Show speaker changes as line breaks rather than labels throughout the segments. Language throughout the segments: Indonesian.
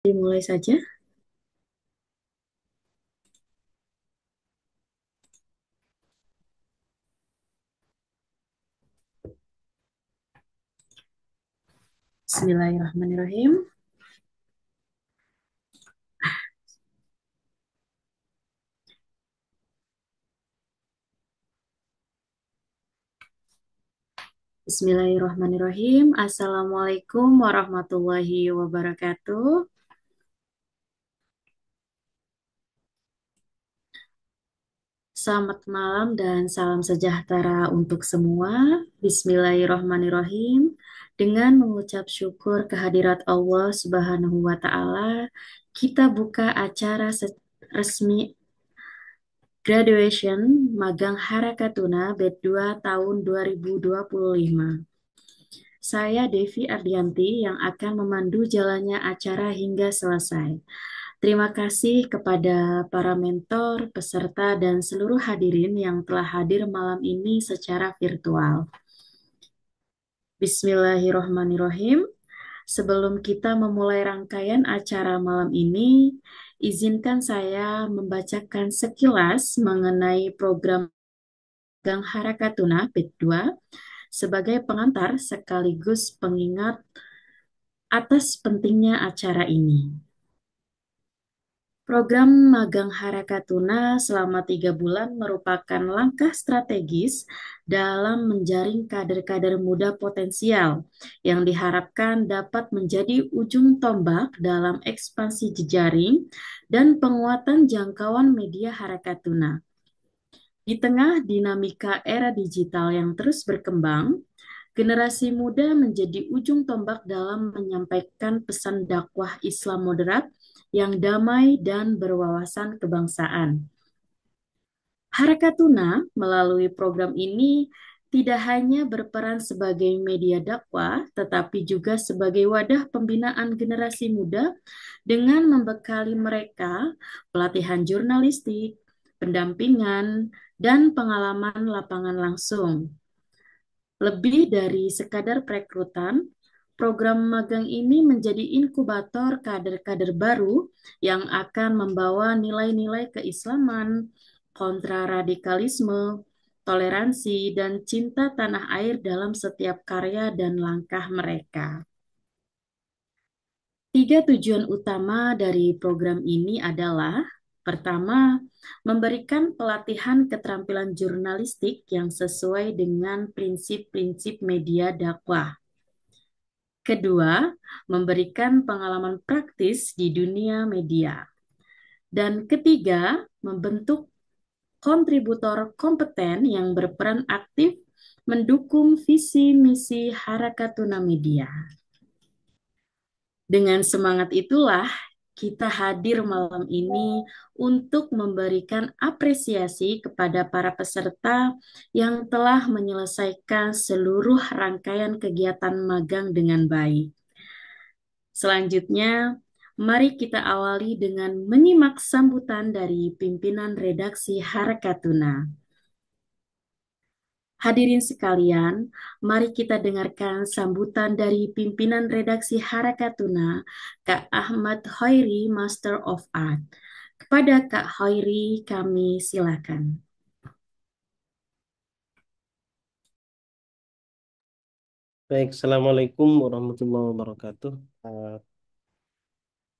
Dimulai saja. Bismillahirrahmanirrahim. Bismillahirrahmanirrahim. Assalamualaikum warahmatullahi wabarakatuh. Selamat malam dan salam sejahtera untuk semua. Bismillahirrahmanirrahim. Dengan mengucap syukur kehadirat Allah Subhanahu wa Ta'ala, kita buka acara resmi graduation magang Harakatuna Batch 2 tahun 2025. Saya Devi Ardianti yang akan memandu jalannya acara hingga selesai. Terima kasih kepada para mentor, peserta, dan seluruh hadirin yang telah hadir malam ini secara virtual. Bismillahirrahmanirrahim. Sebelum kita memulai rangkaian acara malam ini, izinkan saya membacakan sekilas mengenai program Gang Harakatuna Batch 2 sebagai pengantar sekaligus pengingat atas pentingnya acara ini. Program Magang Harakatuna selama 3 bulan merupakan langkah strategis dalam menjaring kader-kader muda potensial yang diharapkan dapat menjadi ujung tombak dalam ekspansi jejaring dan penguatan jangkauan media Harakatuna. Di tengah dinamika era digital yang terus berkembang, generasi muda menjadi ujung tombak dalam menyampaikan pesan dakwah Islam moderat yang damai dan berwawasan kebangsaan. Harakatuna melalui program ini tidak hanya berperan sebagai media dakwah, tetapi juga sebagai wadah pembinaan generasi muda dengan membekali mereka pelatihan jurnalistik, pendampingan, dan pengalaman lapangan langsung. Lebih dari sekadar perekrutan, program magang ini menjadi inkubator kader-kader baru yang akan membawa nilai-nilai keislaman, kontraradikalisme, toleransi, dan cinta tanah air dalam setiap karya dan langkah mereka. 3 tujuan utama dari program ini adalah: pertama, memberikan pelatihan keterampilan jurnalistik yang sesuai dengan prinsip-prinsip media dakwah. Kedua, memberikan pengalaman praktis di dunia media. Dan ketiga, membentuk kontributor kompeten yang berperan aktif mendukung visi misi Harakatuna Media. Dengan semangat itulah kita hadir malam ini untuk memberikan apresiasi kepada para peserta yang telah menyelesaikan seluruh rangkaian kegiatan magang dengan baik. Selanjutnya, mari kita awali dengan menyimak sambutan dari pimpinan redaksi Harakatuna. Hadirin sekalian, mari kita dengarkan sambutan dari pimpinan redaksi Harakatuna, Kak Ahmad Hoiri, Master of Art. Kepada Kak Hoiri, kami silakan.
Baik, Assalamualaikum warahmatullahi wabarakatuh.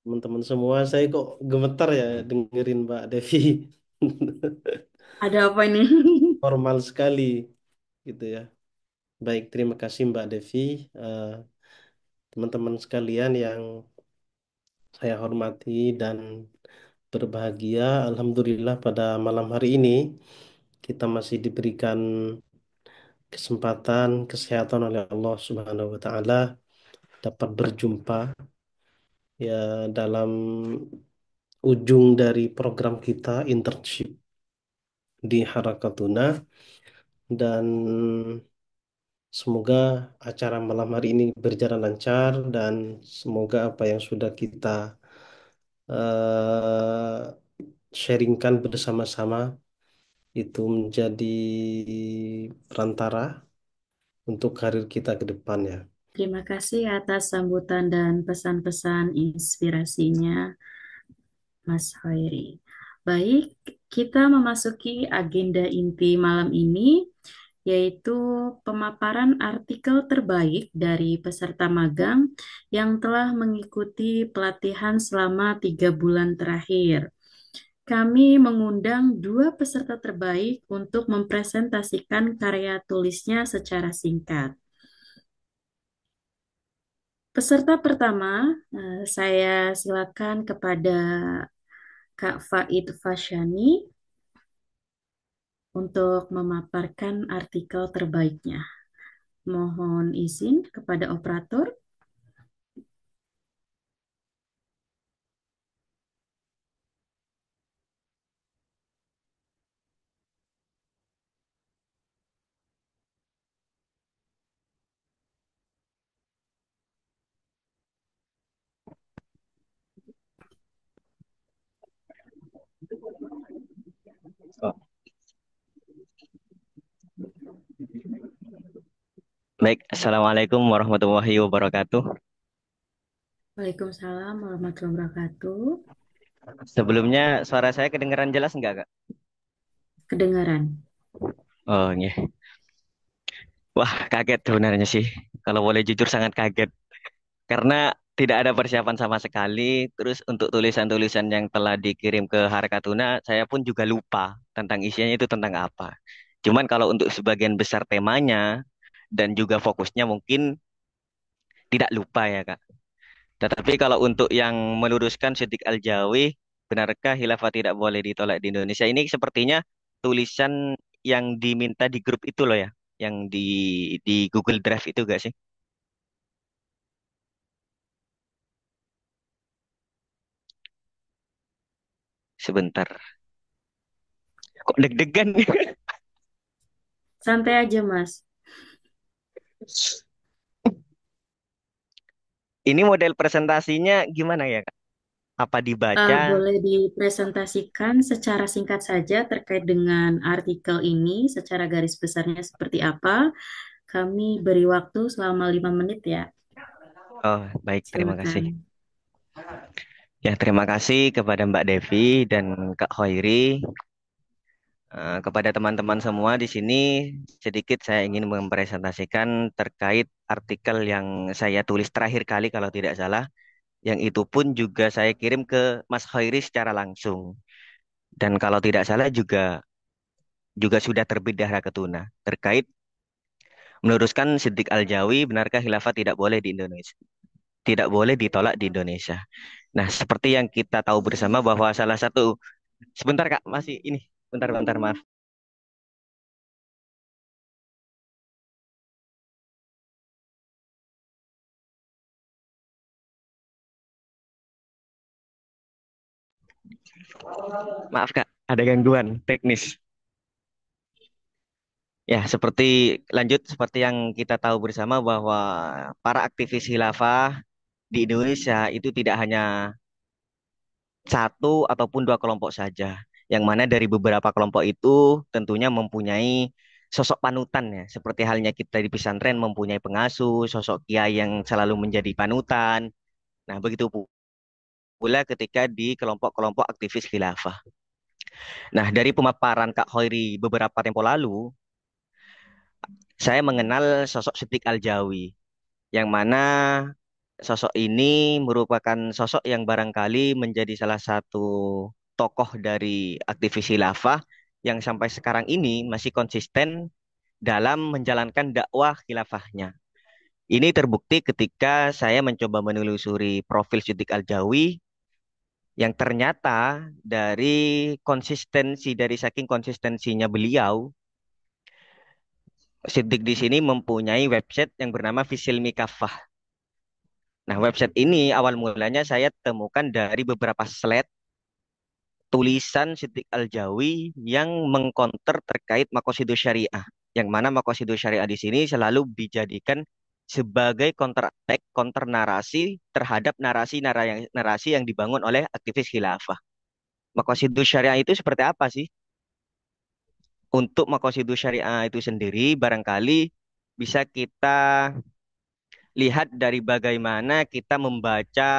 Teman-teman semua, saya kok gemetar ya dengerin Mbak Devi.
Ada apa ini?
Formal sekali gitu ya. Baik, terima kasih Mbak Devi. Eh, Teman-teman sekalian yang saya hormati dan berbahagia. Alhamdulillah pada malam hari ini kita masih diberikan kesempatan, kesehatan oleh Allah Subhanahu wa taala dapat berjumpa ya dalam ujung dari program kita internship di Harakatuna, dan semoga acara malam hari ini berjalan lancar dan semoga apa yang sudah kita sharingkan bersama-sama itu menjadi perantara untuk karir kita ke depannya.
Terima kasih atas sambutan dan pesan-pesan inspirasinya, Mas Hoiri. Baik, kita memasuki agenda inti malam ini, yaitu pemaparan artikel terbaik dari peserta magang yang telah mengikuti pelatihan selama 3 bulan terakhir. Kami mengundang dua peserta terbaik untuk mempresentasikan karya tulisnya secara singkat. Peserta pertama, saya silakan kepada Kak Faid Fasyani untuk memaparkan artikel terbaiknya. Mohon izin kepada operator.
Oh, baik, Assalamualaikum warahmatullahi wabarakatuh.
Waalaikumsalam warahmatullahi wabarakatuh.
Sebelumnya suara saya kedengaran jelas enggak, Kak?
Kedengaran.
Oh, iya. Wah, kaget sebenarnya sih. Kalau boleh jujur sangat kaget. Karena tidak ada persiapan sama sekali. Terus untuk tulisan-tulisan yang telah dikirim ke Harakatuna, saya pun juga lupa tentang isinya itu tentang apa. Cuman kalau untuk sebagian besar temanya dan juga fokusnya mungkin tidak lupa ya, Kak. Tetapi kalau untuk yang meluruskan Siddiq Al-Jawi, benarkah khilafah tidak boleh ditolak di Indonesia? Ini sepertinya tulisan yang diminta di grup itu loh ya, yang di Google Drive itu gak sih? Sebentar. Kok deg-degan?
Santai aja, Mas.
Ini model presentasinya gimana ya, Kak? Apa dibaca?
Boleh dipresentasikan secara singkat saja terkait dengan artikel ini, secara garis besarnya seperti apa. Kami beri waktu selama 5 menit ya.
Oh, baik, terima kasih.
Silakan.
Ya, terima kasih kepada Mbak Devi dan Kak Hoiri. Kepada teman-teman semua di sini, sedikit saya ingin mempresentasikan terkait artikel yang saya tulis terakhir kali kalau tidak salah, yang itu pun juga saya kirim ke Mas Khairi secara langsung. Dan kalau tidak salah juga juga sudah terbit di Ketuna terkait meluruskan Siddiq Al-Jawi, benarkah khilafah tidak boleh di Indonesia? Tidak boleh ditolak di Indonesia. Nah, seperti yang kita tahu bersama bahwa salah satu sebentar Kak, masih ini, bentar-bentar maaf. Maaf Kak, ada gangguan teknis. Ya, seperti yang kita tahu bersama bahwa para aktivis khilafah di Indonesia itu tidak hanya satu ataupun dua kelompok saja, yang mana dari beberapa kelompok itu tentunya mempunyai sosok panutan ya, seperti halnya kita di pesantren mempunyai pengasuh, sosok kiai yang selalu menjadi panutan. Nah, begitu pula ketika di kelompok-kelompok aktivis khilafah. Nah, dari pemaparan Kak Hoiri beberapa tempo lalu, saya mengenal sosok Siddiq Al-Jawi, yang mana sosok ini merupakan sosok yang barangkali menjadi salah satu tokoh dari aktivis khilafah yang sampai sekarang ini masih konsisten dalam menjalankan dakwah khilafahnya. Ini terbukti ketika saya mencoba menelusuri profil Siddiq Al-Jawi yang ternyata dari saking konsistensinya beliau, Siddiq di sini mempunyai website yang bernama Fisilmi Kafah. Nah, website ini awal mulanya saya temukan dari beberapa slide tulisan Siddiq Al-Jawi yang mengkonter terkait Maqasidus Syariah. Yang mana Maqasidus Syariah di sini selalu dijadikan sebagai counter attack, counter narasi terhadap narasi yang dibangun oleh aktivis khilafah. Maqasidus Syariah itu seperti apa sih? Untuk Maqasidus Syariah itu sendiri barangkali bisa kita lihat dari bagaimana kita membaca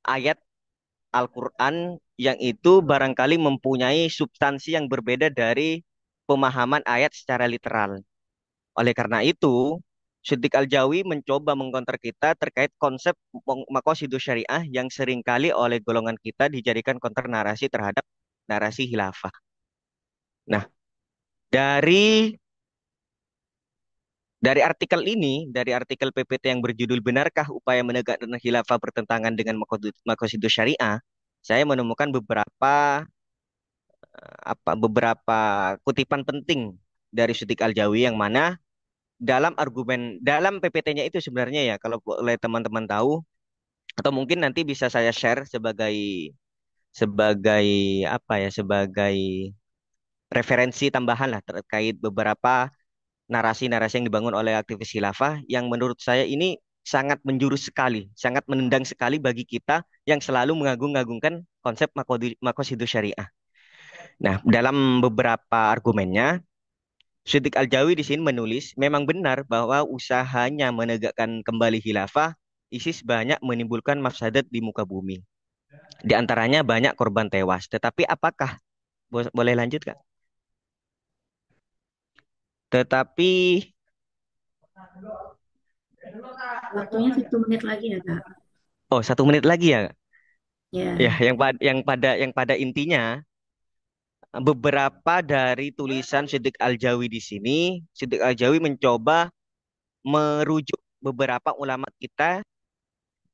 ayat Al-Quran yang itu barangkali mempunyai substansi yang berbeda dari pemahaman ayat secara literal. Oleh karena itu, Siddiq Al-Jawi mencoba mengkonter kita terkait konsep makosidus syariah yang seringkali oleh golongan kita dijadikan konter narasi terhadap narasi khilafah. Nah, dari dari artikel PPT yang berjudul Benarkah Upaya Menegakkan Khilafah Bertentangan dengan Makosidus Syariah, saya menemukan beberapa kutipan penting dari Siddiq Al-Jawi yang mana dalam PPT-nya itu sebenarnya ya kalau boleh teman-teman tahu atau mungkin nanti bisa saya share sebagai sebagai sebagai referensi tambahan lah terkait beberapa narasi-narasi yang dibangun oleh aktivis khilafah yang menurut saya ini sangat menjurus sekali, sangat menendang sekali bagi kita yang selalu mengagung-agungkan konsep makosidus syariah. Nah, dalam beberapa argumennya, Siddiq Al-Jawi di sini menulis, memang benar bahwa usahanya menegakkan kembali khilafah, ISIS banyak menimbulkan mafsadat di muka bumi. Di antaranya banyak korban tewas. Tetapi apakah, boleh lanjut Kak? Tetapi,
Waktunya 1 menit lagi ya, Kak.
oh 1 menit lagi ya. Ya,
Ya,
yang pada intinya, beberapa dari tulisan Siddiq Al-Jawi di sini, Siddiq Al-Jawi mencoba merujuk beberapa ulama kita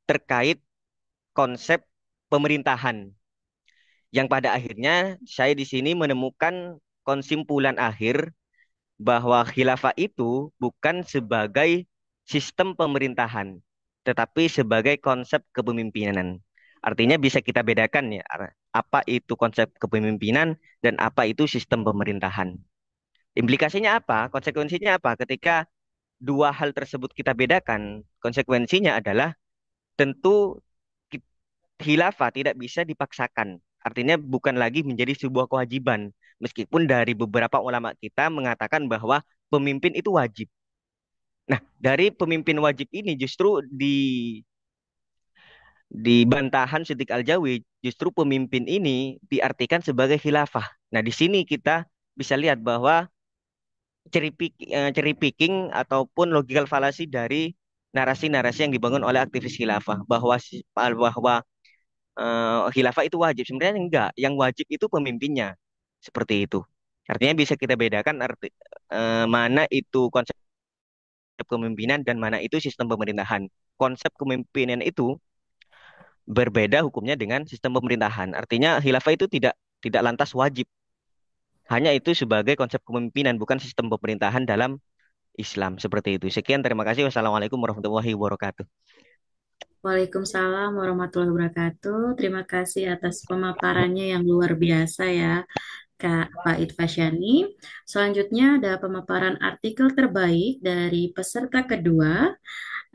terkait konsep pemerintahan. Yang pada akhirnya saya di sini menemukan kesimpulan akhir bahwa khilafah itu bukan sebagai sistem pemerintahan, tetapi sebagai konsep kepemimpinan. Artinya bisa kita bedakan ya, apa itu konsep kepemimpinan dan apa itu sistem pemerintahan. Implikasinya apa? Konsekuensinya apa? Ketika dua hal tersebut kita bedakan, konsekuensinya adalah tentu khilafah tidak bisa dipaksakan. Artinya bukan lagi menjadi sebuah kewajiban. Meskipun dari beberapa ulama kita mengatakan bahwa pemimpin itu wajib. Nah, dari pemimpin wajib ini justru di bantahan Siddiq Al-Jawi, justru pemimpin ini diartikan sebagai khilafah. Nah, di sini kita bisa lihat bahwa cherry picking ataupun logical fallacy dari narasi-narasi yang dibangun oleh aktivis khilafah bahwa khilafah itu wajib. Sebenarnya enggak. Yang wajib itu pemimpinnya. Seperti itu. Artinya bisa kita bedakan mana itu konsep kepemimpinan dan mana itu sistem pemerintahan. Konsep kepemimpinan itu berbeda hukumnya dengan sistem pemerintahan. Artinya khilafah itu tidak lantas wajib. Hanya itu sebagai konsep kepemimpinan, bukan sistem pemerintahan dalam Islam. Seperti itu. Sekian, terima kasih. Wassalamualaikum warahmatullahi wabarakatuh.
Waalaikumsalam warahmatullahi wabarakatuh. Terima kasih atas pemaparannya yang luar biasa ya, Kak Faid Fasyani. Selanjutnya ada pemaparan artikel terbaik dari peserta kedua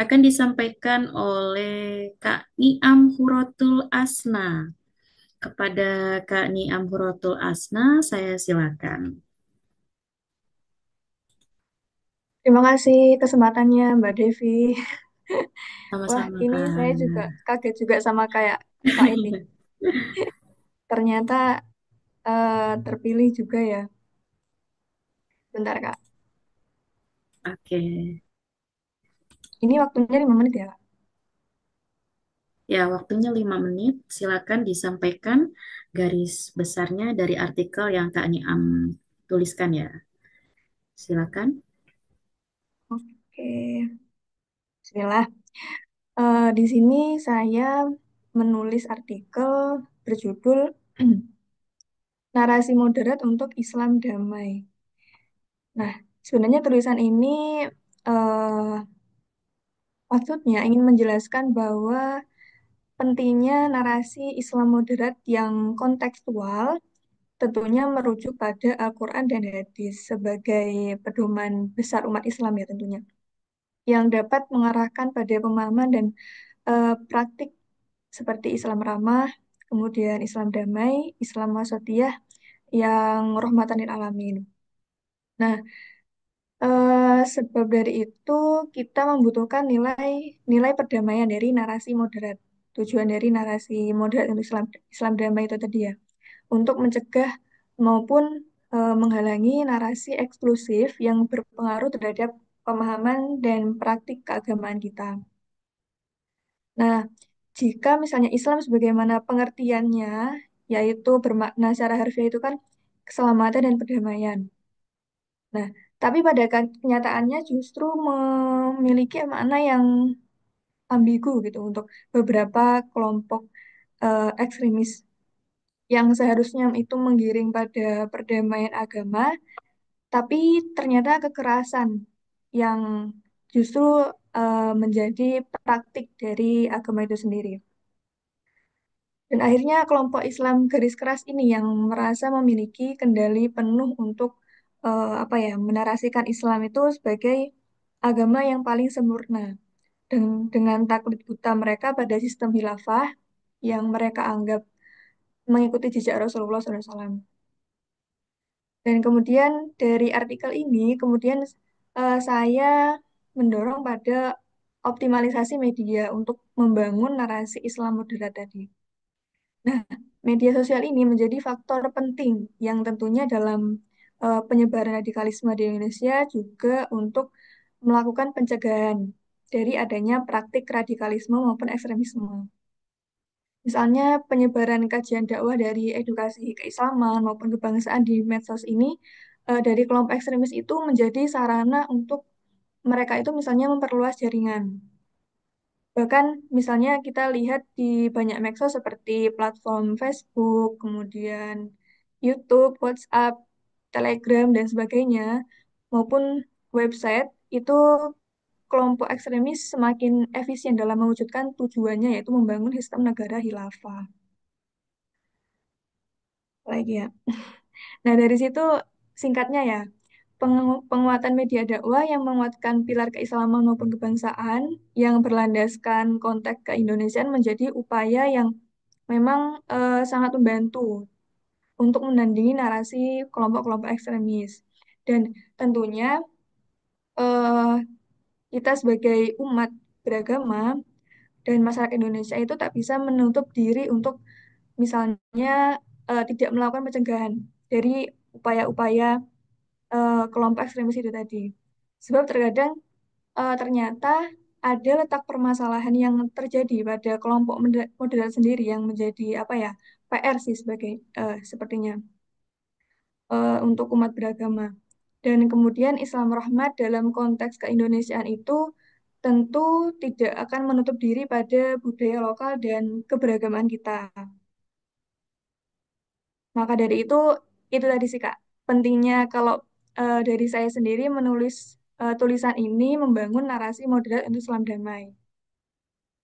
akan disampaikan oleh Kak Niam Hurotul Asna. Kepada Kak Niam Hurotul Asna, saya silakan.
Terima kasih kesempatannya Mbak Devi. Wah,
Sama-sama,
ini saya juga
Kak.
kaget juga sama kayak Faid nih. Ternyata terpilih juga ya. Bentar Kak.
Oke.
Ini waktunya 5 menit ya, Kak?
Ya, waktunya 5 menit. Silakan disampaikan garis besarnya dari artikel yang Kak Niam tuliskan ya. Silakan.
Oke. Bismillah. Di sini saya menulis artikel berjudul Narasi Moderat untuk Islam Damai. Nah, sebenarnya tulisan ini eh, maksudnya ingin menjelaskan bahwa pentingnya narasi Islam moderat yang kontekstual tentunya merujuk pada Al-Quran dan hadis sebagai pedoman besar umat Islam ya tentunya, yang dapat mengarahkan pada pemahaman dan praktik seperti Islam ramah, kemudian Islam damai, Islam wasatiyah yang rahmatan lil alamin. Nah, Sebab dari itu kita membutuhkan nilai perdamaian dari narasi moderat. Tujuan dari narasi moderat untuk Islam damai itu tadi ya, untuk mencegah maupun menghalangi narasi eksklusif yang berpengaruh terhadap pemahaman dan praktik keagamaan kita. Nah, jika misalnya Islam sebagaimana pengertiannya, yaitu bermakna secara harfiah itu kan keselamatan dan perdamaian. Nah, tapi pada kenyataannya justru memiliki makna yang ambigu gitu untuk beberapa kelompok ekstremis yang seharusnya itu menggiring pada perdamaian agama, tapi ternyata kekerasan yang justru menjadi praktik dari agama itu sendiri. Dan akhirnya kelompok Islam garis keras ini yang merasa memiliki kendali penuh untuk apa ya, menarasikan Islam itu sebagai agama yang paling sempurna. Dan dengan taklid buta mereka pada sistem khilafah yang mereka anggap mengikuti jejak Rasulullah SAW. Dan kemudian dari artikel ini, kemudian saya mendorong pada optimalisasi media untuk membangun narasi Islam moderat tadi. Nah, media sosial ini menjadi faktor penting yang tentunya dalam penyebaran radikalisme di Indonesia juga untuk melakukan pencegahan dari adanya praktik radikalisme maupun ekstremisme. Misalnya penyebaran kajian dakwah dari edukasi keislaman maupun kebangsaan di medsos ini dari kelompok ekstremis itu menjadi sarana untuk mereka itu misalnya memperluas jaringan. Bahkan misalnya kita lihat di banyak medsos seperti platform Facebook, kemudian YouTube, WhatsApp, Telegram, dan sebagainya, maupun website, itu kelompok ekstremis semakin efisien dalam mewujudkan tujuannya, yaitu membangun sistem negara khilafah. Lagi ya. Nah, dari situ singkatnya ya, penguatan media dakwah yang menguatkan pilar keislaman maupun kebangsaan yang berlandaskan konteks keindonesiaan menjadi upaya yang memang sangat membantu untuk menandingi narasi kelompok-kelompok ekstremis. Dan tentunya eh, kita sebagai umat beragama dan masyarakat Indonesia itu tak bisa menutup diri untuk misalnya tidak melakukan pencegahan dari upaya-upaya kelompok ekstremis itu tadi. Sebab terkadang ternyata ada letak permasalahan yang terjadi pada kelompok moderat sendiri yang menjadi apa ya, PR sih sebagai sepertinya untuk umat beragama. Dan kemudian Islam rahmat dalam konteks keindonesiaan itu tentu tidak akan menutup diri pada budaya lokal dan keberagaman kita. Maka dari itu tadi sih Kak, pentingnya kalau dari saya sendiri menulis tulisan ini membangun narasi moderat untuk Islam damai.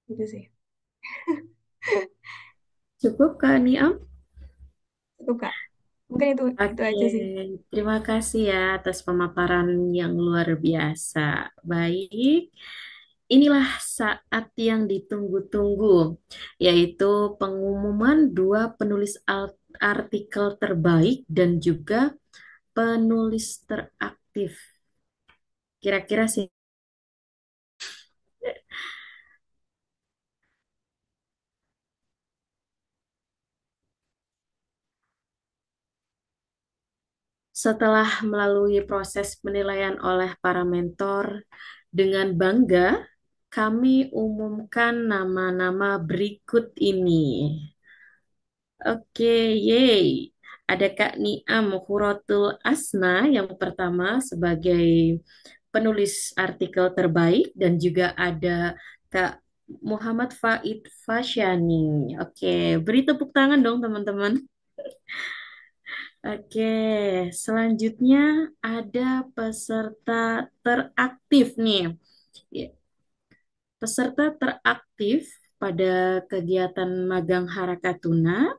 Gitu sih.
Cukup Kak Niam?
Cukup Kak. Mungkin itu
Oke,
aja sih.
terima kasih ya atas pemaparan yang luar biasa. Baik, inilah saat yang ditunggu-tunggu, yaitu pengumuman dua penulis artikel terbaik dan juga penulis teraktif. Kira-kira sih. Setelah melalui proses penilaian oleh para mentor, dengan bangga kami umumkan nama-nama berikut ini. Oke, yeay. Ada Kak Niam Huratul Asna yang pertama sebagai penulis artikel terbaik dan juga ada Kak Muhammad Faid Fasyani. Oke, beri tepuk tangan dong teman-teman. Oke, selanjutnya ada peserta teraktif nih. Ya, peserta teraktif pada kegiatan magang Harakatuna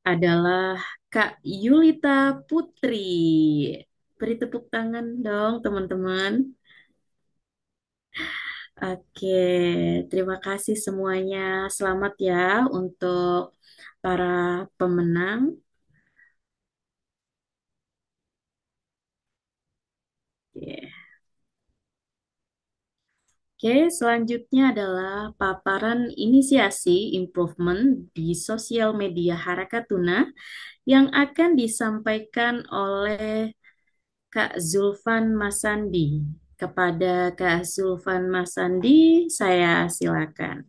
adalah Kak Yulita Putri. Beri tepuk tangan dong, teman-teman. Oke, terima kasih semuanya. Selamat ya untuk para pemenang. Oke. Oke, selanjutnya adalah paparan inisiasi improvement di sosial media Harakatuna yang akan disampaikan oleh Kak Zulfan Masandi. Kepada Kak Zulfan Masandi, saya silakan.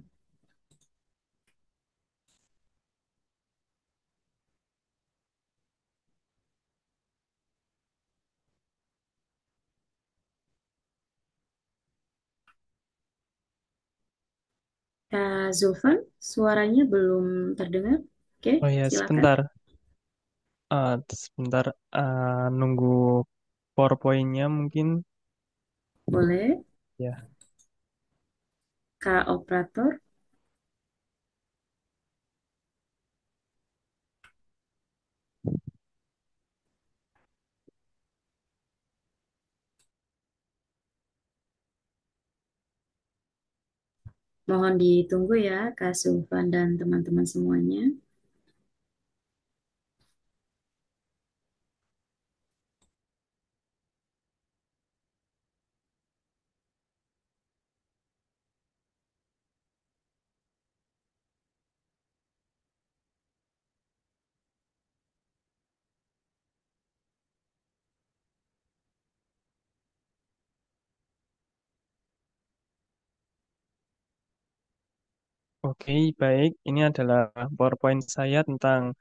Kak Zulfan, suaranya belum terdengar. Oke,
Oh ya,
silakan.
sebentar. Sebentar nunggu PowerPoint-nya mungkin
Boleh,
ya.
Kak Operator. Mohon ditunggu ya, Kak Zulfan dan teman-teman semuanya.
Oke, baik. Ini adalah PowerPoint saya tentang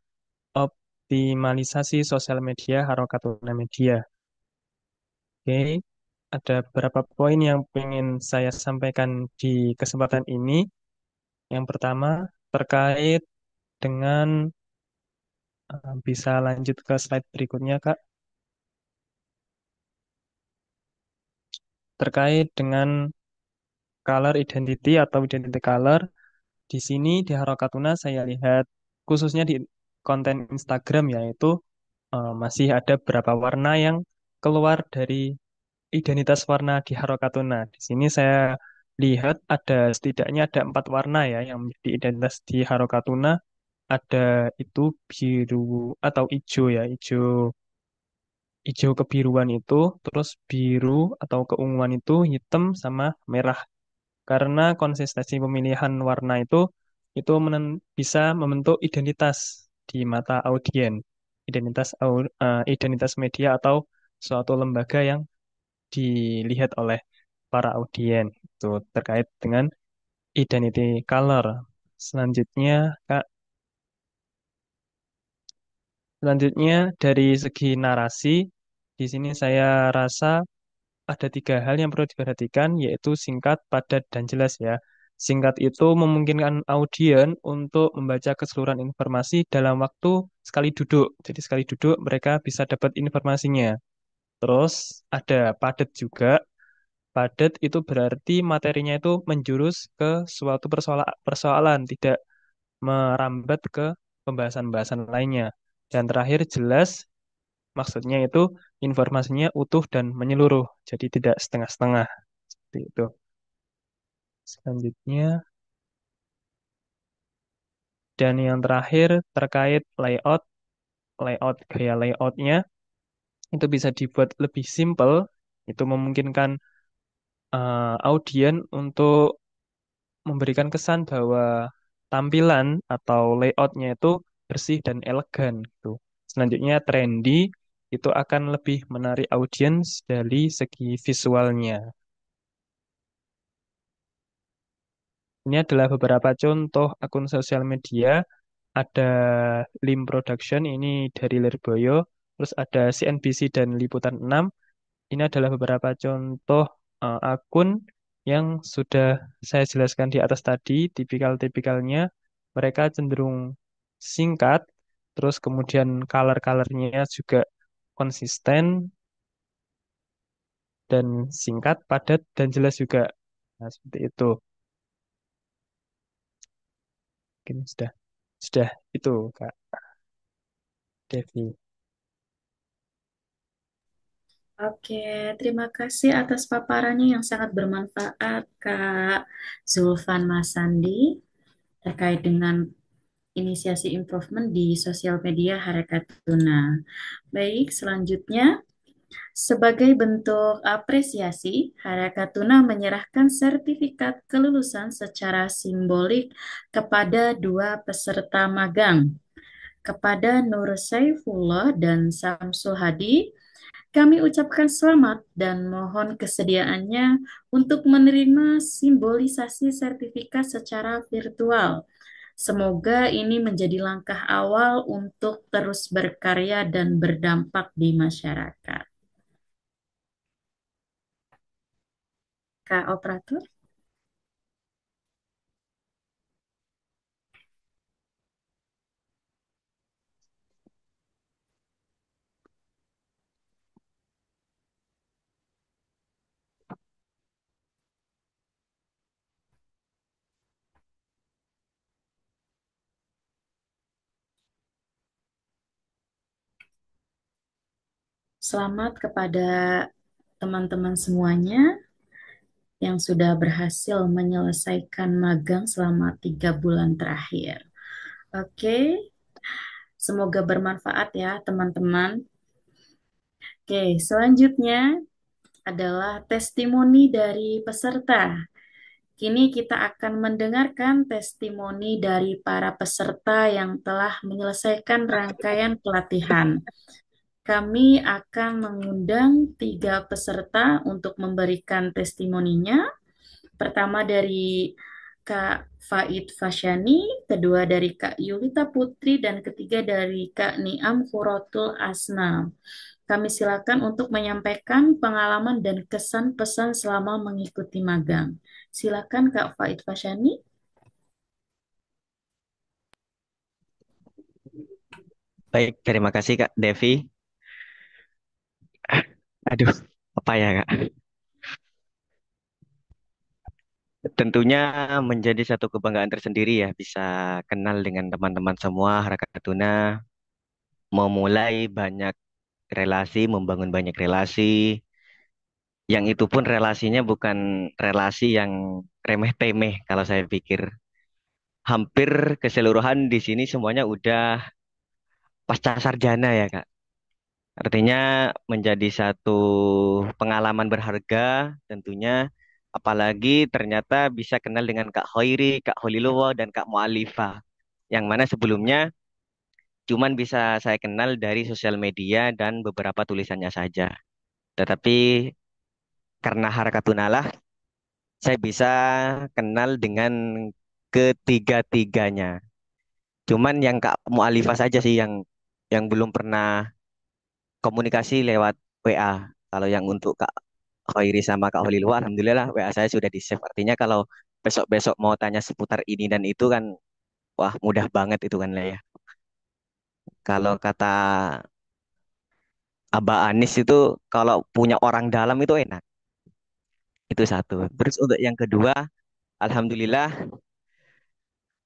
optimalisasi sosial media Harokatuna Media. Oke, ada beberapa poin yang ingin saya sampaikan di kesempatan ini. Yang pertama, terkait dengan bisa lanjut ke slide berikutnya, Kak. Terkait dengan color identity atau identity color. Di sini di Harokatuna saya lihat khususnya di konten Instagram yaitu masih ada beberapa warna yang keluar dari identitas warna di Harokatuna. Di sini saya lihat ada setidaknya ada 4 warna ya yang menjadi identitas di Harokatuna. Ada itu biru atau hijau ya, hijau hijau kebiruan itu, terus biru atau keunguan itu, hitam sama merah. Karena konsistensi pemilihan warna itu bisa membentuk identitas di mata audien, identitas media atau suatu lembaga yang dilihat oleh para audien itu terkait dengan identity color. Selanjutnya, Kak, selanjutnya dari segi narasi, di sini saya rasa ada 3 hal yang perlu diperhatikan, yaitu singkat, padat, dan jelas ya. Singkat itu memungkinkan audien untuk membaca keseluruhan informasi dalam waktu sekali duduk. Jadi sekali duduk mereka bisa dapat informasinya. Terus ada padat juga. Padat itu berarti materinya itu menjurus ke suatu persoalan, tidak merambat ke pembahasan-pembahasan lainnya. Dan terakhir jelas, maksudnya itu informasinya utuh dan menyeluruh, jadi tidak setengah-setengah. Seperti itu. Selanjutnya, dan yang terakhir terkait layout, gaya layoutnya itu bisa dibuat lebih simple. Itu memungkinkan audien untuk memberikan kesan bahwa tampilan atau layoutnya itu bersih dan elegan gitu. Selanjutnya trendy itu akan lebih menarik audiens dari segi visualnya. Ini adalah beberapa contoh akun sosial media. Ada Lim Production, ini dari Lirboyo. Terus ada CNBC dan Liputan 6. Ini adalah beberapa contoh akun yang sudah saya jelaskan di atas tadi, tipikal-tipikalnya. Mereka cenderung singkat, terus kemudian color-colornya juga konsisten, dan singkat, padat, dan jelas juga. Nah, seperti itu. Mungkin sudah itu, Kak Devi.
Oke, terima kasih atas paparannya yang sangat bermanfaat, Kak Zulfan Masandi, terkait dengan inisiasi improvement di sosial media Harakatuna. Baik, selanjutnya Sebagai bentuk apresiasi, Harakatuna menyerahkan sertifikat kelulusan secara simbolik kepada dua peserta magang. Kepada Nur Saifullah dan Samsul Hadi, kami ucapkan selamat dan mohon kesediaannya untuk menerima simbolisasi sertifikat secara virtual. Semoga ini menjadi langkah awal untuk terus berkarya dan berdampak di masyarakat. Kak Operator? Selamat kepada teman-teman semuanya yang sudah berhasil menyelesaikan magang selama 3 bulan terakhir. Oke, semoga bermanfaat ya teman-teman. Oke, selanjutnya adalah testimoni dari peserta. Kini kita akan mendengarkan testimoni dari para peserta yang telah menyelesaikan rangkaian pelatihan. Kami akan mengundang 3 peserta untuk memberikan testimoninya. Pertama dari Kak Faid Fasyani, kedua dari Kak Yulita Putri, dan ketiga dari Kak Niam Hurotul Asna. Kami silakan untuk menyampaikan pengalaman dan kesan pesan selama mengikuti magang. Silakan Kak Faid Fasyani.
Baik, terima kasih Kak Devi. Aduh, apa ya Kak? Tentunya menjadi satu kebanggaan tersendiri ya bisa kenal dengan teman-teman semua Harakatuna, memulai banyak relasi, membangun banyak relasi, yang itu pun relasinya bukan relasi yang remeh-temeh kalau saya pikir. Hampir keseluruhan di sini semuanya udah pasca sarjana ya Kak. Artinya menjadi satu pengalaman berharga tentunya, apalagi ternyata bisa kenal dengan Kak Khairi, Kak Holilullah, dan Kak Mu'alifah. Yang mana sebelumnya cuman bisa saya kenal dari sosial media dan beberapa tulisannya saja. Tetapi karena Harakatunalah, saya bisa kenal dengan ketiga-tiganya. Cuman yang Kak Mu'alifah saja sih yang belum pernah komunikasi lewat WA. Kalau yang untuk Kak Khairi sama Kak Holilwa, alhamdulillah WA saya sudah di save. Artinya kalau besok-besok mau tanya seputar ini dan itu kan, wah mudah banget itu kan lah ya. Kalau kata Aba Anis itu, kalau punya orang dalam itu enak. Itu satu. Terus untuk yang kedua, alhamdulillah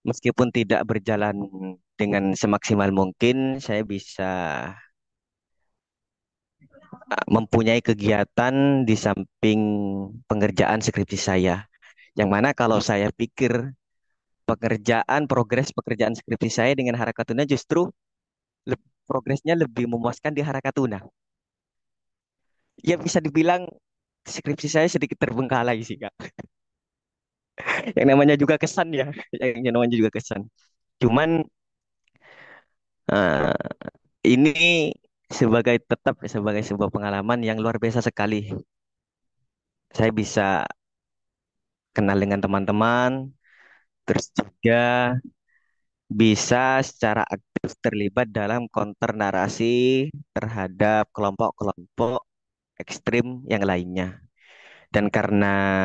meskipun tidak berjalan dengan semaksimal mungkin, saya bisa mempunyai kegiatan di samping pengerjaan skripsi saya. Yang mana kalau saya pikir progres pekerjaan skripsi saya dengan Harakatuna justru progresnya lebih memuaskan di Harakatuna. Ya bisa dibilang skripsi saya sedikit terbengkalai sih Kak. Yang namanya juga kesan ya, yang namanya juga kesan. Cuman eh, ini tetap sebagai sebuah pengalaman yang luar biasa sekali. Saya bisa kenal dengan teman-teman, terus juga bisa secara aktif terlibat dalam counter narasi terhadap kelompok-kelompok ekstrim yang lainnya. Dan karena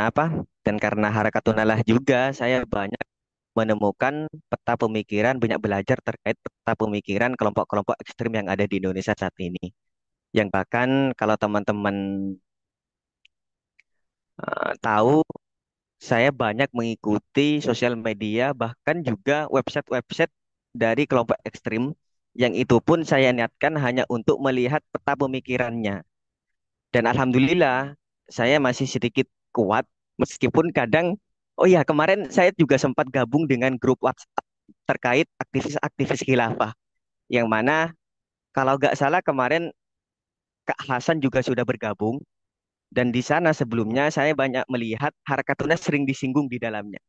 apa? Dan karena Harakatunallah juga saya banyak menemukan peta pemikiran, banyak belajar terkait peta pemikiran kelompok-kelompok ekstrim yang ada di Indonesia saat ini. Yang bahkan kalau teman-teman tahu, saya banyak mengikuti sosial media, bahkan juga website-website dari kelompok ekstrim, yang itu pun saya niatkan hanya untuk melihat peta pemikirannya. Dan alhamdulillah, saya masih sedikit kuat, meskipun kadang, oh ya, kemarin saya juga sempat gabung dengan grup WhatsApp terkait aktivis-aktivis khilafah, yang mana Kalau nggak salah kemarin Kak Hasan juga sudah bergabung dan di sana sebelumnya saya banyak melihat Harakatuna sering disinggung di dalamnya.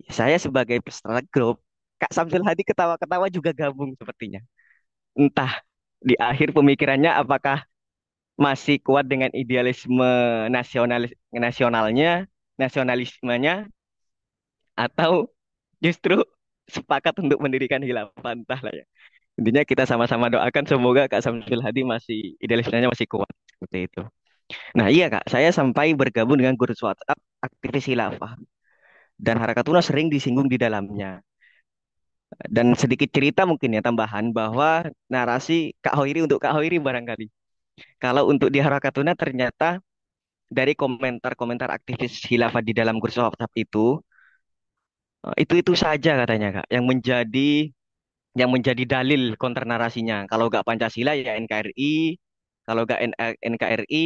Saya sebagai peserta grup, Kak Samsul Hadi ketawa-ketawa juga gabung sepertinya. Entah di akhir pemikirannya apakah masih kuat dengan idealisme nasionalnya, nasionalismenya, atau justru sepakat untuk mendirikan khilafah, entahlah ya. Intinya kita sama-sama doakan semoga Kak Samsul Hadi masih idealismenya masih kuat seperti itu. Nah iya Kak, saya sampai bergabung dengan grup WhatsApp aktivis khilafah dan Harakatuna sering disinggung di dalamnya. Dan sedikit cerita mungkin ya tambahan bahwa narasi Kak Hoiri untuk Kak Hoiri barangkali. Kalau untuk di Harakatuna ternyata dari komentar-komentar aktivis khilafah di dalam grup WhatsApp itu saja katanya Kak yang menjadi dalil kontra narasinya. Kalau nggak Pancasila ya NKRI, kalau nggak NKRI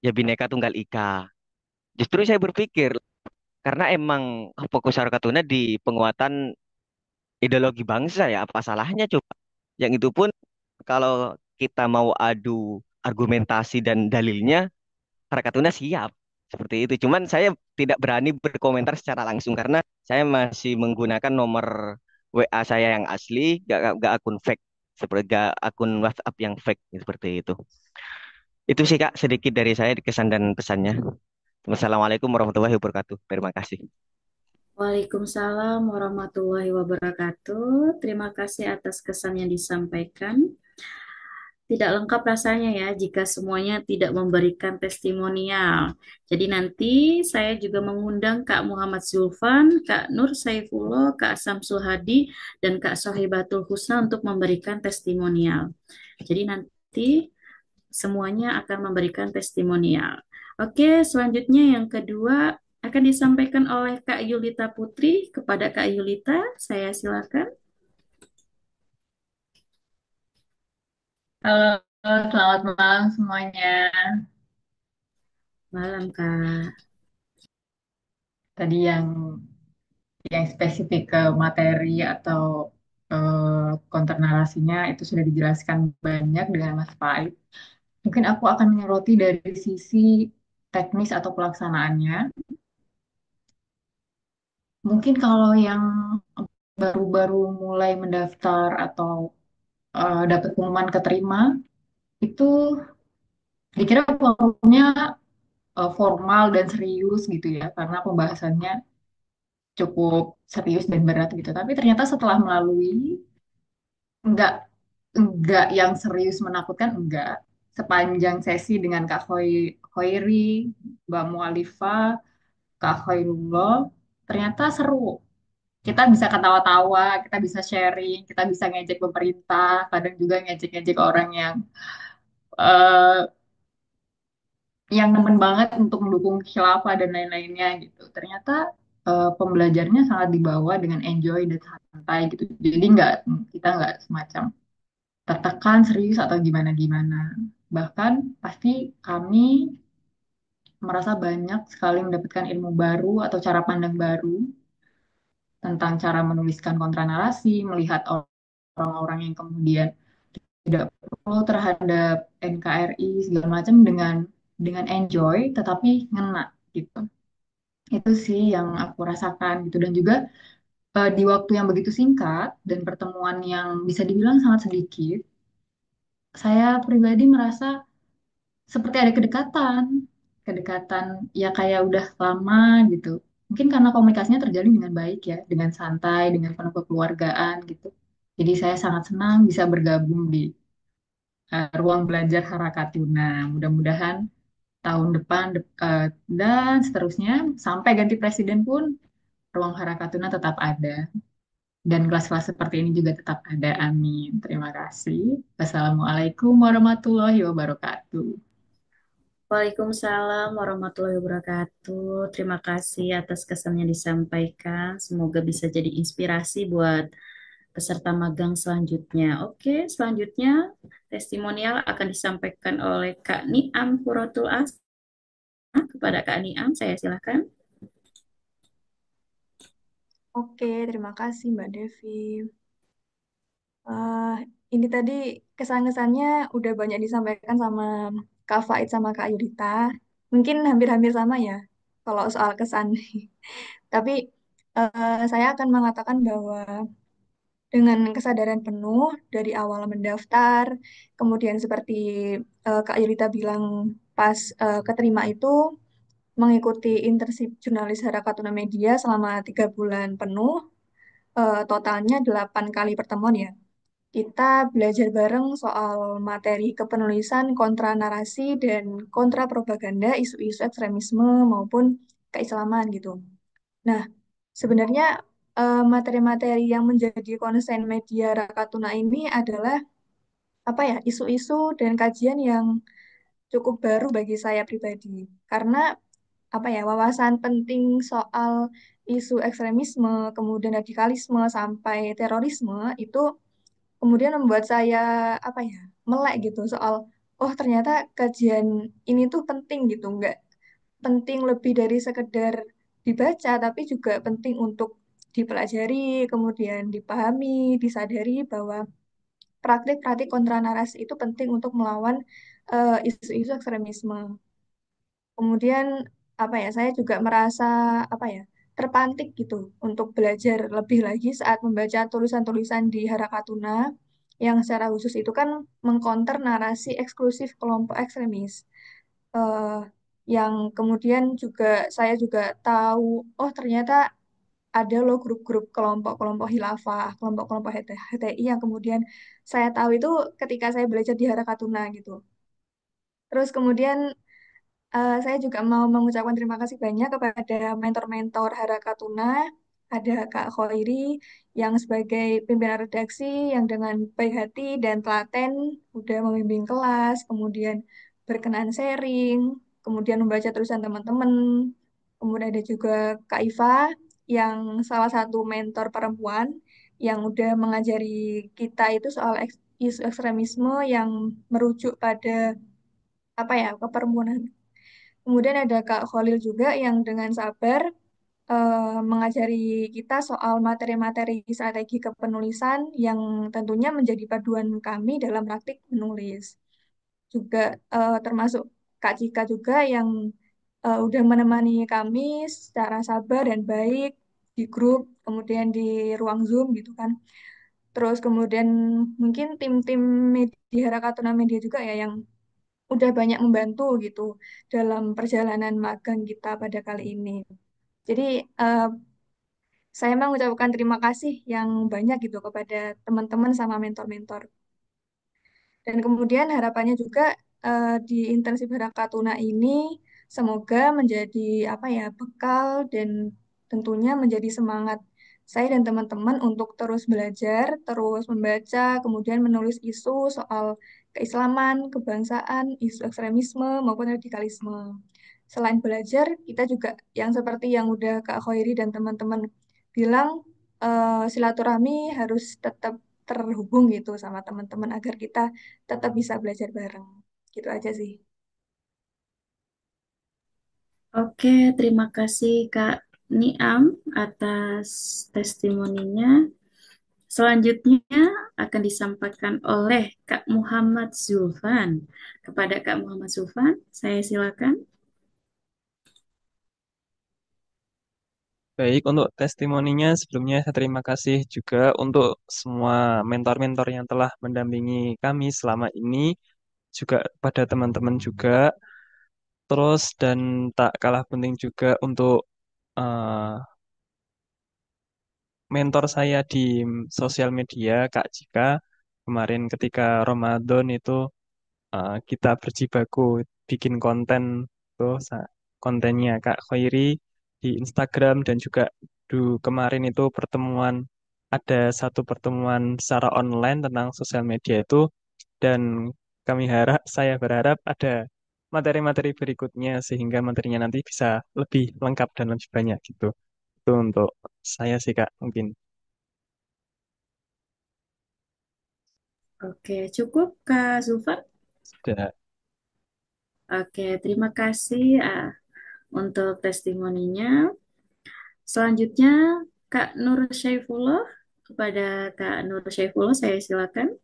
ya Bhinneka Tunggal Ika. Justru saya berpikir karena emang fokus Harakatuna di penguatan ideologi bangsa ya apa salahnya coba. Yang itu pun kalau kita mau adu argumentasi dan dalilnya Harakatuna siap seperti itu. Cuman saya tidak berani berkomentar secara langsung karena saya masih menggunakan nomor WA saya yang asli, gak akun fake seperti gak akun WhatsApp yang fake seperti itu. Itu sih Kak sedikit dari saya kesan dan pesannya. Wassalamualaikum warahmatullahi wabarakatuh. Terima kasih.
Waalaikumsalam warahmatullahi wabarakatuh. Terima kasih atas kesan yang disampaikan. Tidak lengkap rasanya ya jika semuanya tidak memberikan testimonial. Jadi nanti saya juga mengundang Kak Muhammad Zulfan, Kak Nur Saifullah, Kak Samsul Hadi, dan Kak Sohibatul Husna untuk memberikan testimonial. Jadi nanti semuanya akan memberikan testimonial. Oke, selanjutnya yang kedua akan disampaikan oleh Kak Yulita Putri. Kepada Kak Yulita, saya silakan.
Halo, selamat malam semuanya.
Malam, Kak.
Tadi yang spesifik ke materi atau konter narasinya itu sudah dijelaskan banyak dengan Mas Faid. Mungkin aku akan menyoroti dari sisi teknis atau pelaksanaannya. Mungkin kalau yang baru-baru mulai mendaftar atau dapat pengumuman keterima, itu dikira forumnya formal dan serius gitu ya, karena pembahasannya cukup serius dan berat gitu. Tapi ternyata setelah melalui enggak enggak yang serius menakutkan enggak. Sepanjang sesi dengan Kak Khoiri, Mbak Mualifah, Kak Khairullah, ternyata seru. Kita bisa ketawa-tawa, kita bisa sharing, kita bisa ngejek pemerintah, kadang juga ngejek-ngejek orang eh, yang nemen banget untuk mendukung khilafah dan lain-lainnya gitu. Ternyata pembelajarannya sangat dibawa dengan enjoy dan santai gitu. Jadi kita nggak semacam tertekan serius atau gimana-gimana. Bahkan pasti kami merasa banyak sekali mendapatkan ilmu baru atau cara pandang baru tentang cara menuliskan kontranarasi, melihat orang-orang yang kemudian tidak pro terhadap NKRI segala macam dengan enjoy tetapi ngena gitu. Itu sih yang aku rasakan gitu dan juga di waktu yang begitu singkat dan pertemuan yang bisa dibilang sangat sedikit, saya pribadi merasa seperti ada kedekatan, kedekatan ya kayak udah lama gitu. Mungkin karena komunikasinya terjalin dengan baik ya, dengan santai, dengan penuh kekeluargaan gitu. Jadi saya sangat senang bisa bergabung di ruang belajar Harakatuna. Mudah-mudahan tahun depan dan seterusnya sampai ganti presiden pun ruang Harakatuna tetap ada dan kelas-kelas seperti ini juga tetap ada. Amin. Terima kasih. Wassalamualaikum warahmatullahi wabarakatuh.
Waalaikumsalam warahmatullahi wabarakatuh. Terima kasih atas kesan yang disampaikan. Semoga bisa jadi inspirasi buat peserta magang selanjutnya. Oke, selanjutnya testimonial akan disampaikan oleh Kak Niam Huratul As. Kepada Kak Niam, saya silakan.
Oke, terima kasih Mbak Devi. Eh, ini tadi kesan-kesannya udah banyak disampaikan sama Kak Faid sama Kak Yurita. Mungkin hampir-hampir sama ya kalau soal kesan. Tapi saya akan mengatakan bahwa dengan kesadaran penuh dari awal mendaftar, kemudian seperti Kak Yurita bilang pas keterima itu mengikuti internship jurnalis Harakatuna Media selama 3 bulan penuh, totalnya 8 kali pertemuan ya. Kita belajar bareng soal materi kepenulisan kontra narasi dan kontra propaganda isu-isu ekstremisme maupun keislaman gitu. Nah, sebenarnya materi-materi yang menjadi konsen media Rakatuna ini adalah apa ya, isu-isu dan kajian yang cukup baru bagi saya pribadi. Karena apa ya, wawasan penting soal isu ekstremisme, kemudian radikalisme sampai terorisme itu kemudian membuat saya apa ya, melek gitu soal oh ternyata kajian ini tuh penting gitu, nggak penting lebih dari sekedar dibaca tapi juga penting untuk dipelajari, kemudian dipahami, disadari bahwa praktik-praktik kontra narasi itu penting untuk melawan isu-isu ekstremisme. Kemudian apa ya, saya juga merasa apa ya, terpantik gitu untuk belajar lebih lagi saat membaca tulisan-tulisan di Harakatuna yang secara khusus itu kan mengkonter narasi eksklusif kelompok ekstremis. eh yang kemudian juga saya juga tahu, oh ternyata ada loh grup-grup kelompok-kelompok khilafah, kelompok-kelompok HTI yang kemudian saya tahu itu ketika saya belajar di Harakatuna gitu. Terus kemudian saya juga mau mengucapkan terima kasih banyak kepada mentor-mentor Harakatuna. Ada Kak Khoiri yang sebagai pimpinan redaksi yang dengan baik hati dan telaten udah membimbing kelas, kemudian berkenan sharing, kemudian membaca tulisan teman-teman. Kemudian ada juga Kak Iva yang salah satu mentor perempuan yang udah mengajari kita itu soal isu ekstremisme yang merujuk pada apa ya, keperempuanan. Kemudian ada Kak Khalil juga yang dengan sabar mengajari kita soal materi-materi strategi kepenulisan yang tentunya menjadi paduan kami dalam praktik menulis. Juga termasuk Kak Cika juga yang udah menemani kami secara sabar dan baik di grup, kemudian di ruang Zoom gitu kan. Terus kemudian mungkin tim-tim media Harakatuna Media juga ya yang udah banyak membantu gitu dalam perjalanan magang kita pada kali ini. Jadi eh, saya mengucapkan terima kasih yang banyak gitu kepada teman-teman sama mentor-mentor. Dan kemudian harapannya juga di internship Harakatuna ini semoga menjadi apa ya, bekal dan tentunya menjadi semangat saya dan teman-teman untuk terus belajar, terus membaca, kemudian menulis isu soal keislaman, kebangsaan, isu ekstremisme maupun radikalisme. Selain belajar, kita juga yang seperti yang udah Kak Khairi dan teman-teman bilang, silaturahmi harus tetap terhubung gitu sama teman-teman agar kita tetap bisa belajar bareng. Gitu aja sih.
Oke, terima kasih Kak Niam atas testimoninya. Selanjutnya akan disampaikan oleh Kak Muhammad Zulfan. Kepada Kak Muhammad Zulfan, saya silakan.
Baik, untuk testimoninya sebelumnya saya terima kasih juga untuk semua mentor-mentor yang telah mendampingi kami selama ini, juga pada teman-teman juga. Terus dan tak kalah penting juga untuk eh, mentor saya di sosial media, Kak Cika. Kemarin ketika Ramadan itu kita berjibaku bikin konten tuh kontennya Kak Khairi di Instagram dan juga kemarin itu pertemuan, ada satu pertemuan secara online tentang sosial media itu, dan saya berharap ada materi-materi berikutnya sehingga materinya nanti bisa lebih lengkap dan lebih banyak gitu. Itu untuk saya sih Kak mungkin.
Oke, cukup Kak Zulfan.
Sudah.
Oke, terima kasih untuk testimoninya. Selanjutnya Kak Nur Syaifullah. Kepada Kak Nur Syaifullah, saya silakan.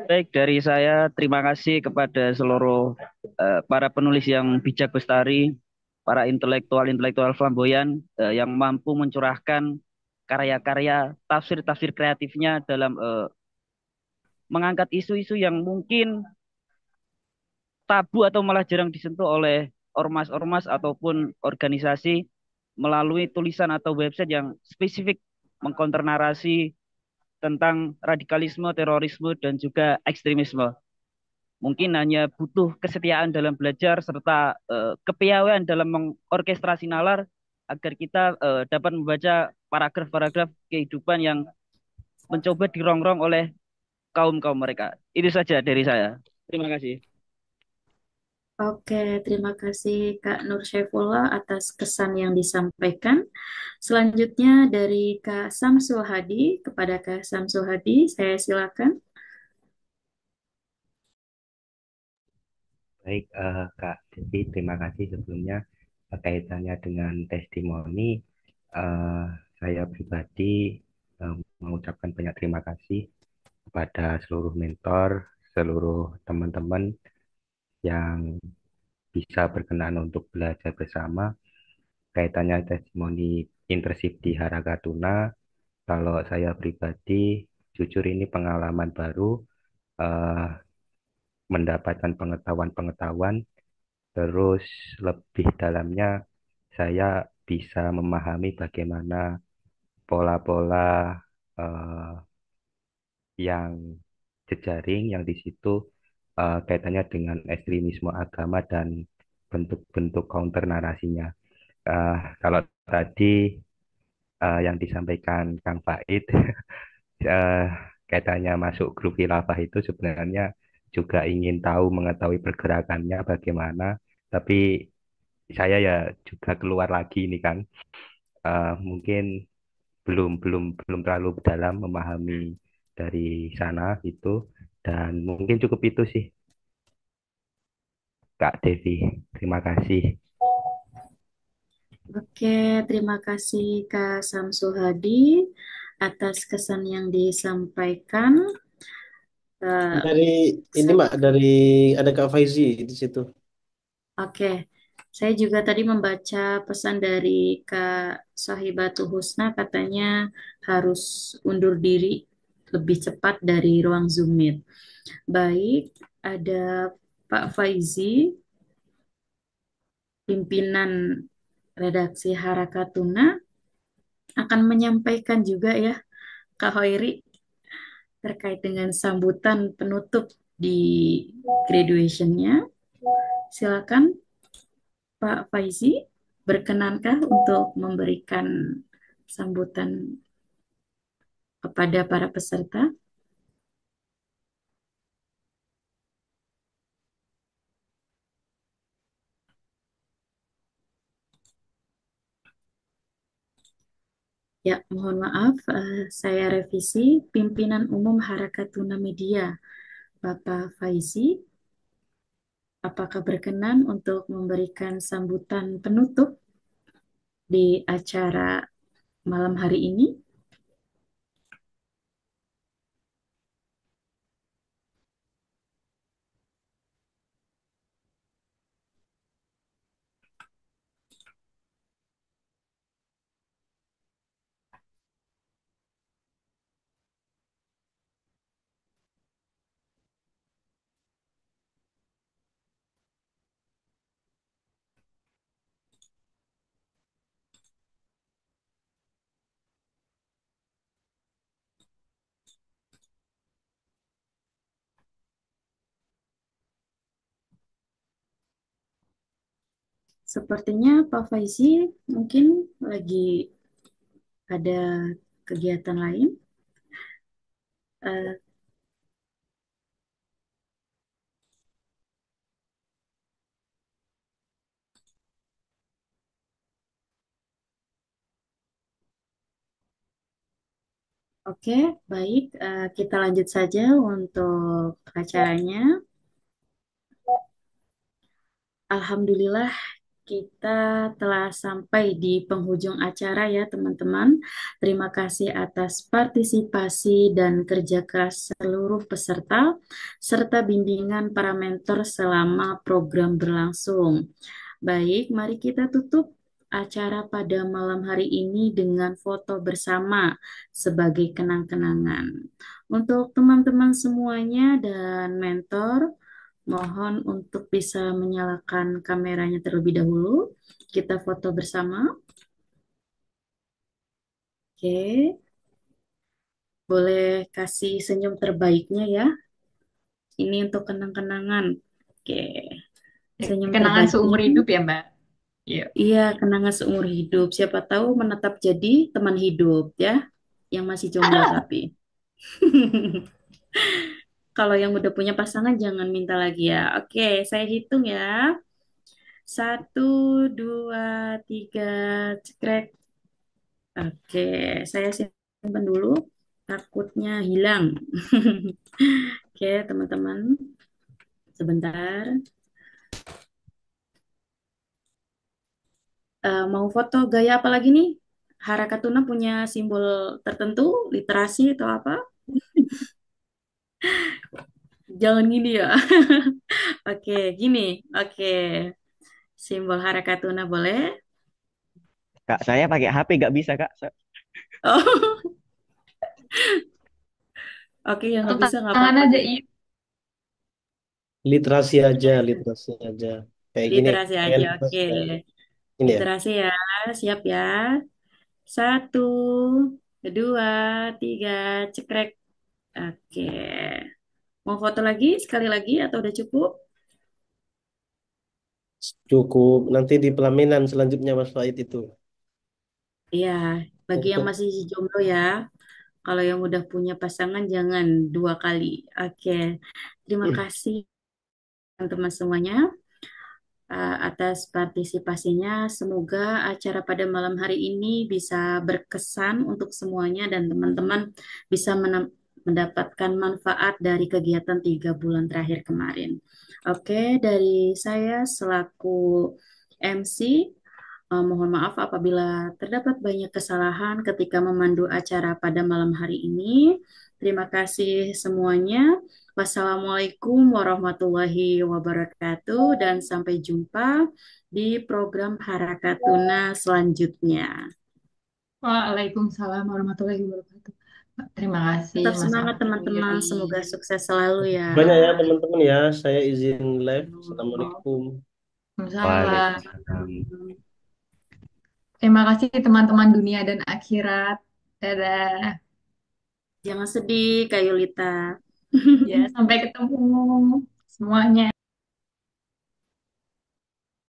Baik, dari saya terima kasih kepada seluruh para penulis yang bijak bestari, para intelektual-intelektual flamboyan yang mampu mencurahkan karya-karya tafsir-tafsir kreatifnya dalam mengangkat isu-isu yang mungkin tabu atau malah jarang disentuh oleh ormas-ormas ataupun organisasi melalui tulisan atau website yang spesifik mengkonter narasi tentang radikalisme, terorisme, dan juga ekstremisme. Mungkin hanya butuh kesetiaan dalam belajar serta kepiawaian dalam mengorkestrasi nalar agar kita dapat membaca paragraf-paragraf kehidupan yang mencoba dirongrong oleh kaum-kaum mereka. Itu saja dari saya. Terima kasih.
Oke, terima kasih Kak Nur Syaifullah atas kesan yang disampaikan. Selanjutnya dari Kak Samsul Hadi, kepada Kak Samsul Hadi, saya silakan.
Baik, Kak Devi, terima kasih sebelumnya kaitannya dengan testimoni. eh, saya pribadi mengucapkan banyak terima kasih kepada seluruh mentor, seluruh teman-teman yang bisa berkenan untuk belajar bersama. Kaitannya testimoni internship di Harakatuna, kalau saya pribadi, jujur ini pengalaman baru, eh, mendapatkan pengetahuan-pengetahuan. Terus lebih dalamnya saya bisa memahami bagaimana pola-pola eh, yang jejaring yang di situ kaitannya dengan ekstremisme agama dan bentuk-bentuk counter narasinya. Kalau tadi yang disampaikan Kang Faid eh, kaitannya masuk grup khilafah itu sebenarnya juga ingin tahu mengetahui pergerakannya bagaimana, tapi saya ya juga keluar lagi ini kan. Mungkin belum belum belum terlalu dalam memahami dari sana itu, dan mungkin cukup itu sih Kak Devi. Terima kasih.
Oke, terima kasih Kak Samsul Hadi atas kesan yang disampaikan. Eh,
Dari ini
saya-
Mbak, dari ada Kak Faizi di situ.
Oke, saya juga tadi membaca pesan dari Kak Sahibatul Husna, katanya harus undur diri lebih cepat dari ruang Zoom Meet. Baik, ada Pak Faizi, pimpinan redaksi Harakatuna, akan menyampaikan juga ya, Kak Hoiri, terkait dengan sambutan penutup di graduation-nya. Silakan Pak Faizi, berkenankah untuk memberikan sambutan kepada para peserta? Ya, mohon maaf, saya revisi pimpinan umum Harakatuna Media, Bapak Faizi. Apakah berkenan untuk memberikan sambutan penutup di acara malam hari ini? Sepertinya Pak Faizi mungkin lagi ada kegiatan lain. Eh, oke, baik. Kita lanjut saja untuk acaranya. Alhamdulillah kita telah sampai di penghujung acara ya teman-teman. Terima kasih atas partisipasi dan kerja keras seluruh peserta, serta bimbingan para mentor selama program berlangsung. Baik, mari kita tutup acara pada malam hari ini dengan foto bersama sebagai kenang-kenangan. Untuk teman-teman semuanya dan mentor, mohon untuk bisa menyalakan kameranya terlebih dahulu. Kita foto bersama. Oke, boleh kasih senyum terbaiknya ya. Ini untuk kenang-kenangan. Oke, senyum
Kenangan
terbaiknya.
seumur hidup ya, Mbak. Iya.
Iya, kenangan seumur hidup. Siapa tahu menetap jadi teman hidup ya, yang masih jomblo tapi. Kalau yang udah punya pasangan jangan minta lagi ya. Oke, saya hitung ya. 1, 2, 3, cekrek. Oke, saya simpan dulu. Takutnya hilang. Oke, teman-teman. Sebentar. Mau foto gaya apa lagi nih? Harakatuna punya simbol tertentu, literasi atau apa? Jangan gini ya. Oke, gini. Oke. Simbol harakatuna boleh?
Kak, saya pakai HP nggak bisa, Kak.
Oh, oke, yang
Satu
nggak bisa nggak
tangan
apa-apa.
aja, iya.
Literasi aja. Kayak gini,
Literasi
kayak
aja,
literasi
oke.
ini ya.
Literasi ya, siap ya. 1, 2, 3, cekrek. Oke. Mau foto lagi, sekali lagi, atau udah cukup?
Cukup nanti di pelaminan selanjutnya Mas Faid itu.
Iya, bagi yang
Untuk
masih jomblo ya. Kalau yang udah punya pasangan, jangan 2 kali. Oke. Terima kasih teman-teman semuanya atas partisipasinya. Semoga acara pada malam hari ini bisa berkesan untuk semuanya dan teman-teman bisa mendapatkan manfaat dari kegiatan 3 bulan terakhir kemarin. Oke, dari saya selaku MC, mohon maaf apabila terdapat banyak kesalahan ketika memandu acara pada malam hari ini. Terima kasih semuanya. Wassalamualaikum warahmatullahi wabarakatuh dan sampai jumpa di program Harakatuna selanjutnya.
Waalaikumsalam warahmatullahi wabarakatuh. Terima kasih,
Tetap
Mas
semangat
Afif
teman-teman,
Yuri.
semoga sukses selalu ya.
banyak ya teman-teman ya. Saya izin live. Assalamualaikum.
Waalaikumsalam.
Waalaikumsalam.
Terima kasih teman-teman dunia dan akhirat. Dadah.
Jangan sedih, Kak Yulita.
Ya, sampai ketemu semuanya.